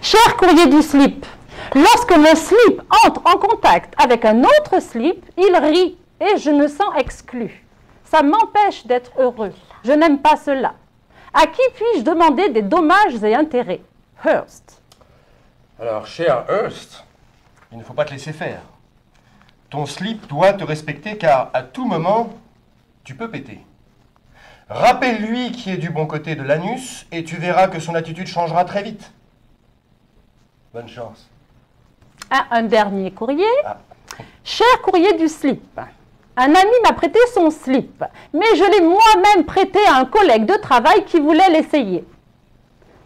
Cher courrier du slip, lorsque mon slip entre en contact avec un autre slip, il rit et je me sens exclu. Ça m'empêche d'être heureux. Je n'aime pas cela. À qui puis-je demander des dommages et intérêts? Hearst. Alors, cher Hearst, il ne faut pas te laisser faire. Ton slip doit te respecter car à tout moment, tu peux péter. Rappelle-lui qui est du bon côté de l'anus et tu verras que son attitude changera très vite. Bonne chance. Un dernier courrier. Ah. Cher courrier du slip, un ami m'a prêté son slip, mais je l'ai moi-même prêté à un collègue de travail qui voulait l'essayer.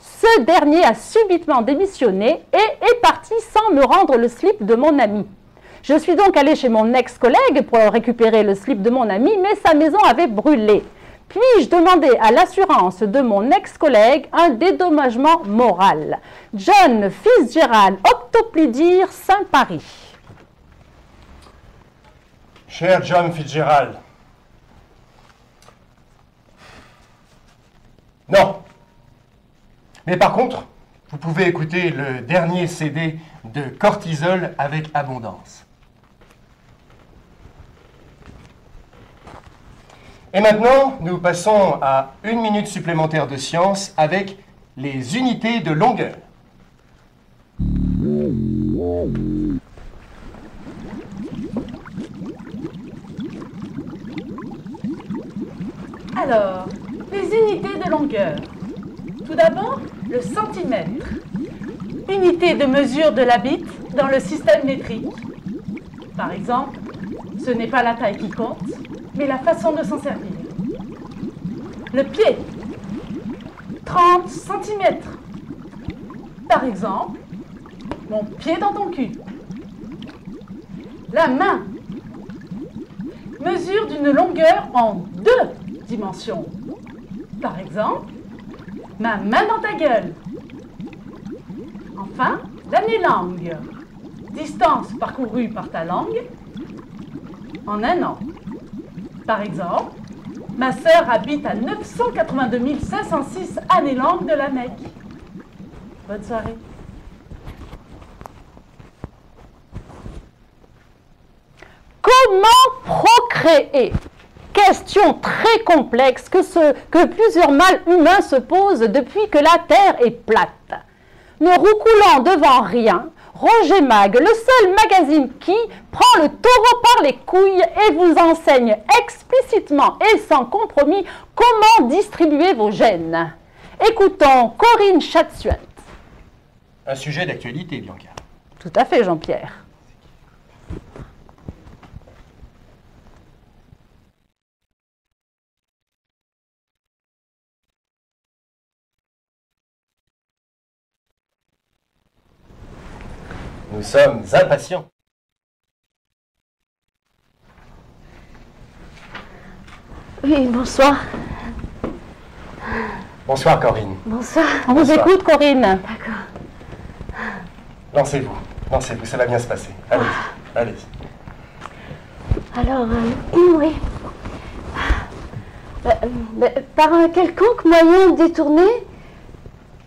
Ce dernier a subitement démissionné et est parti sans me rendre le slip de mon ami. Je suis donc allée chez mon ex-collègue pour récupérer le slip de mon ami, mais sa maison avait brûlé. Puis-je demander à l'assurance de mon ex-collègue un dédommagement moral? John Fitzgerald, Octoplédire, Saint-Paris. Cher John Fitzgerald. Non. Mais par contre, vous pouvez écouter le dernier CD de Cortisol avec abondance. Et maintenant, nous passons à 1 minute supplémentaire de science avec les unités de longueur. Alors, les unités de longueur. Tout d'abord, le centimètre. Unité de mesure de la bite dans le système métrique. Par exemple, ce n'est pas la taille qui compte, mais la façon de s'en servir. Le pied, 30 cm. Par exemple, mon pied dans ton cul. La main, mesure d'une longueur en 2 dimensions. Par exemple, ma main dans ta gueule. Enfin, l'année-langue, distance parcourue par ta langue en 1 an. Par exemple, ma sœur habite à 982 506 années-langue de la Mecque. Bonne soirée. Comment procréer? Question très complexe que plusieurs mâles humains se posent depuis que la Terre est plate. Ne roucoulant devant rien, Roger Mag, le seul magazine qui prend le taureau par les couilles et vous enseigne explicitement et sans compromis comment distribuer vos gènes. Écoutons Corinne Chatsuent. Un sujet d'actualité, Bianca. Tout à fait, Jean-Pierre. Nous sommes impatients. Oui, bonsoir. Bonsoir, Corinne. Bonsoir. On vous écoute, Corinne. D'accord. Lancez-vous, ça va bien se passer. Allez-y, allez-y. Alors, oui. Par un quelconque moyen détourné,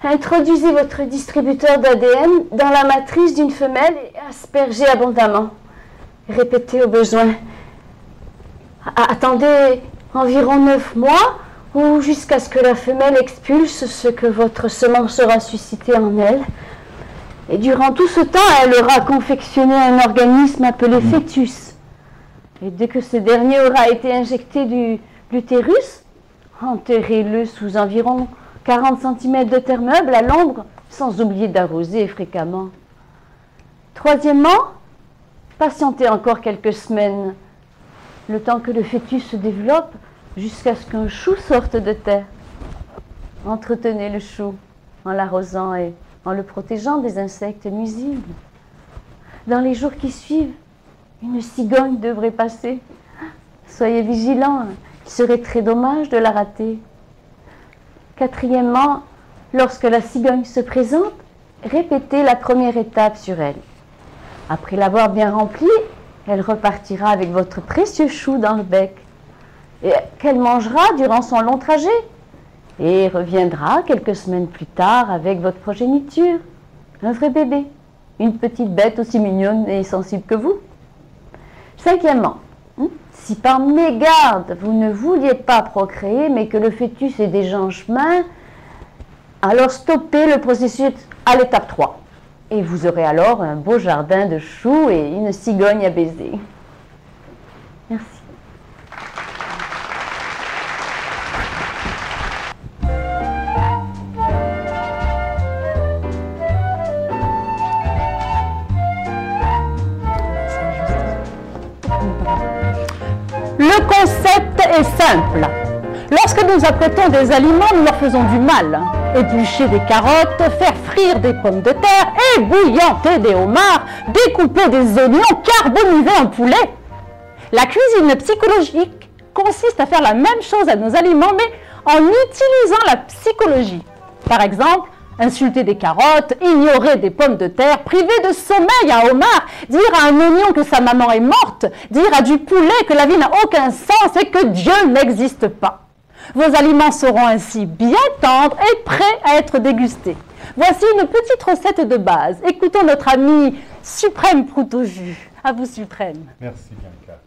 introduisez votre distributeur d'ADN dans la matrice d'une femelle et aspergez abondamment. Répétez au besoin. Attendez environ 9 mois ou jusqu'à ce que la femelle expulse ce que votre semence aura suscité en elle. Et durant tout ce temps, elle aura confectionné un organisme appelé fœtus. Et dès que ce dernier aura été injecté de l'utérus, enterrez-le sous environ 40 cm de terre meuble à l'ombre, sans oublier d'arroser fréquemment. Troisièmement, patientez encore quelques semaines, le temps que le fœtus se développe jusqu'à ce qu'un chou sorte de terre. Entretenez le chou en l'arrosant et en le protégeant des insectes nuisibles. Dans les jours qui suivent, une cigogne devrait passer. Soyez vigilants, il serait très dommage de la rater. Quatrièmement, lorsque la cigogne se présente, répétez la première étape sur elle. Après l'avoir bien remplie, elle repartira avec votre précieux chou dans le bec, et qu'elle mangera durant son long trajet, et reviendra quelques semaines plus tard avec votre progéniture. Un vrai bébé. Une petite bête aussi mignonne et sensible que vous. Cinquièmement, si par mégarde vous ne vouliez pas procréer, mais que le fœtus est déjà en chemin, alors stoppez le processus à l'étape 3. Et vous aurez alors un beau jardin de choux et une cigogne à baiser. Merci. Le concept est simple. Lorsque nous apprêtons des aliments, nous leur faisons du mal. Éplucher des carottes, faire frire des pommes de terre, ébouillanter des homards, découper des oignons, carboniser un poulet. La cuisine psychologique consiste à faire la même chose à nos aliments, mais en utilisant la psychologie. Par exemple, insulter des carottes, ignorer des pommes de terre, priver de sommeil un homard, dire à un oignon que sa maman est morte, dire à du poulet que la vie n'a aucun sens et que Dieu n'existe pas. Vos aliments seront ainsi bien tendres et prêts à être dégustés. Voici une petite recette de base. Écoutons notre ami Suprême Prout au jus. À vous, Suprême. Merci, Bianca.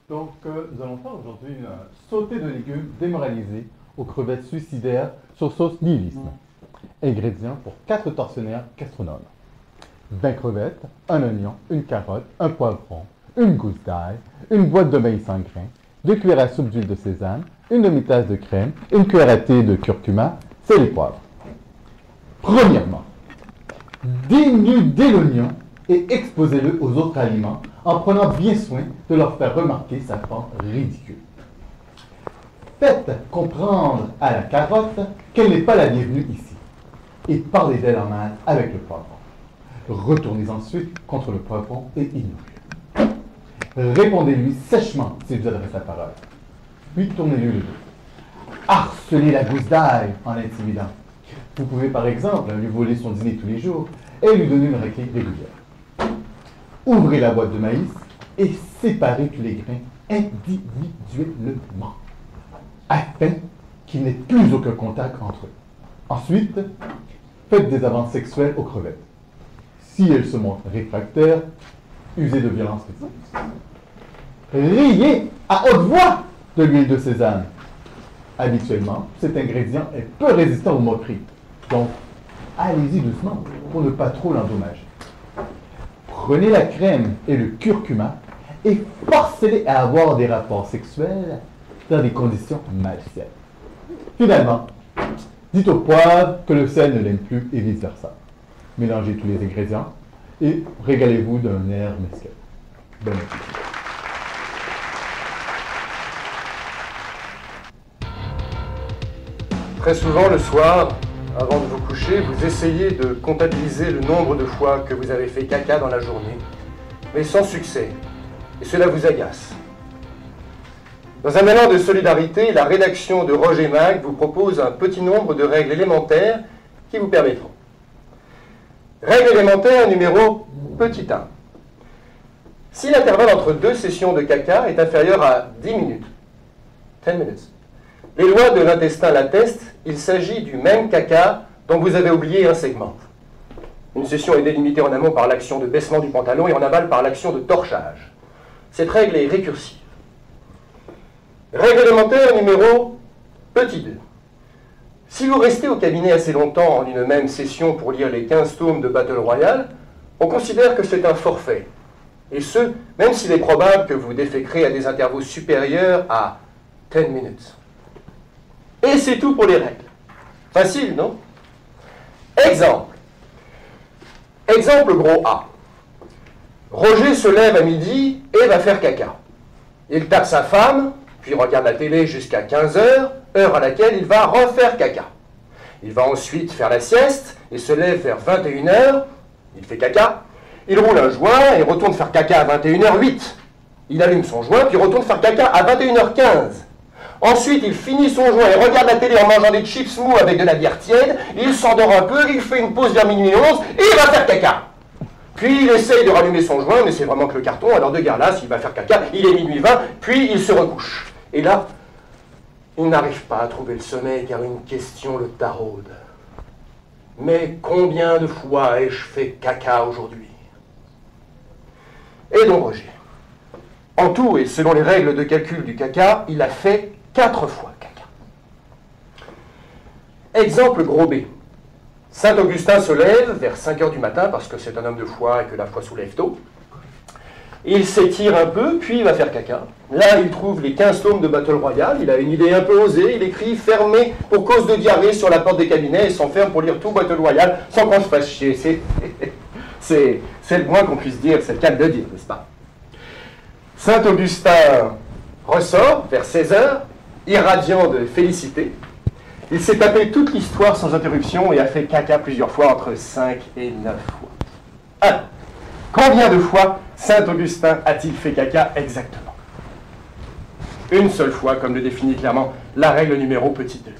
Donc, nous allons faire aujourd'hui un sauté de légumes démoralisés aux crevettes suicidaires sur sauce nihilisme. Ingrédients pour 4 tortionnaires gastronomes. 20 crevettes, un oignon, une carotte, un poivron, une gousse d'ail, une boîte de maïs en grains, 2 cuillères à soupe d'huile de sésame, une demi-tasse de crème, une cuillère à thé de curcuma, sel et poivre. Premièrement, dénudez l'oignon et exposez-le aux autres aliments en prenant bien soin de leur faire remarquer sa forme ridicule. Faites comprendre à la carotte qu'elle n'est pas la bienvenue ici et parlez d'elle en mal avec le poivron. Retournez ensuite contre le poivron et ignorez-le. Répondez-lui sèchement s'il vous adresse la parole. Puis tournez-lui le dos. Harcelez la gousse d'ail en l'intimidant. Vous pouvez par exemple lui voler son dîner tous les jours et lui donner une raclée régulière. Ouvrez la boîte de maïs et séparez tous les grains individuellement, afin qu'il n'ait plus aucun contact entre eux. Ensuite, faites des avances sexuelles aux crevettes. Si elles se montrent réfractaires, usez de violence physique. Riez à haute voix de l'huile de sésame. Habituellement, cet ingrédient est peu résistant aux moqueries. Donc, allez-y doucement pour ne pas trop l'endommager. Prenez la crème et le curcuma et forcez-les à avoir des rapports sexuels dans des conditions malsaines. Finalement, dites au poivre que le sel ne l'aime plus et vice-versa. Mélangez tous les ingrédients et régalez-vous d'un air mesquin. Bon appétit. Très souvent, le soir, avant de vous coucher, vous essayez de comptabiliser le nombre de fois que vous avez fait caca dans la journée, mais sans succès, et cela vous agace. Dans un élan de solidarité, la rédaction de Roger Mag vous propose un petit nombre de règles élémentaires qui vous permettront. Règle élémentaire numéro petit 1. Si l'intervalle entre 2 sessions de caca est inférieur à 10 minutes, 10 minutes, les lois de l'intestin l'attestent, il s'agit du même caca dont vous avez oublié un segment. Une session est délimitée en amont par l'action de baissement du pantalon et en aval par l'action de torchage. Cette règle est récursive. Règle élémentaire numéro petit 2. Si vous restez au cabinet assez longtemps en une même session pour lire les 15 tomes de Battle Royale, on considère que c'est un forfait. Et ce, même s'il est probable que vous déféquerez à des intervalles supérieurs à 10 minutes. Et c'est tout pour les règles. Facile, non? Exemple. Exemple gros A. Roger se lève à midi et va faire caca. Il tape sa femme, puis regarde la télé jusqu'à 15 h, heure à laquelle il va refaire caca. Il va ensuite faire la sieste et se lève vers 21 h, il fait caca, il roule un joint et retourne faire caca à 21 h 08. Il allume son joint, puis retourne faire caca à 21 h 15. Ensuite, il finit son joint et regarde la télé en mangeant des chips mous avec de la bière tiède, il s'endort un peu, il fait une pause vers minuit 11 et il va faire caca. Puis il essaye de rallumer son joint, mais c'est vraiment que le carton, alors de guerre là, s'il va faire caca, il est minuit 20, puis il se recouche. Et là, il n'arrive pas à trouver le sommeil car une question le taraude. Mais combien de fois ai-je fait caca aujourd'hui? Et donc Roger, en tout et selon les règles de calcul du caca, il a fait 4 fois caca. Exemple gros B. Saint-Augustin se lève vers 5 h du matin parce que c'est un homme de foi et que la foi soulève tôt. Il s'étire un peu, puis il va faire caca. Là, il trouve les 15 tomes de Battle Royale. Il a une idée un peu osée. Il écrit « Fermé pour cause de diarrhée » sur la porte des cabinets et s'enferme pour lire tout Battle Royale sans qu'on se fasse chier. C'est le moins qu'on puisse dire, c'est le cas de dire, n'est-ce pas? Saint-Augustin ressort vers 16 h, irradiant de félicité. Il s'est tapé toute l'histoire sans interruption et a fait caca plusieurs fois, entre 5 et 9 fois. Alors, combien de fois Saint-Augustin a-t-il fait caca exactement? Une seule fois, comme le définit clairement la règle numéro petit 2.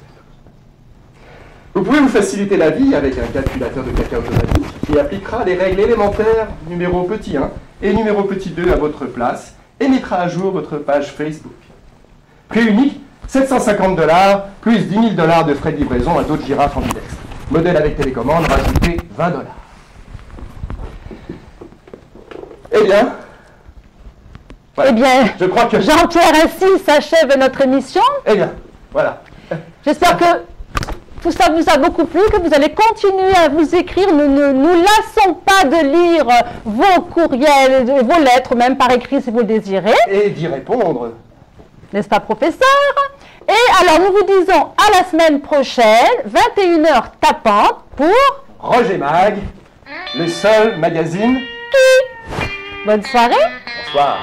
Vous pouvez vous faciliter la vie avec un calculateur de caca automatique qui appliquera les règles élémentaires numéro petit 1 et numéro petit 2 à votre place et mettra à jour votre page Facebook. Prix unique, 750 $, plus 10 000 $ de frais de livraison à d'autres girafes en vitesse. Modèle avec télécommande, rajoutez 20 $. Eh bien, voilà. Eh bien, je crois que... Jean-Pierre, ainsi s'achève notre émission. Eh bien, voilà. J'espère que tout ça vous a beaucoup plu, que vous allez continuer à vous écrire. Nous ne nous lassons pas de lire vos courriels, vos lettres, même par écrit si vous le désirez. Et d'y répondre. N'est-ce pas, professeur? Et alors, nous vous disons à la semaine prochaine, 21 h tapante, pour Roger Mag, le seul magazine. Bonne soirée. Bonsoir.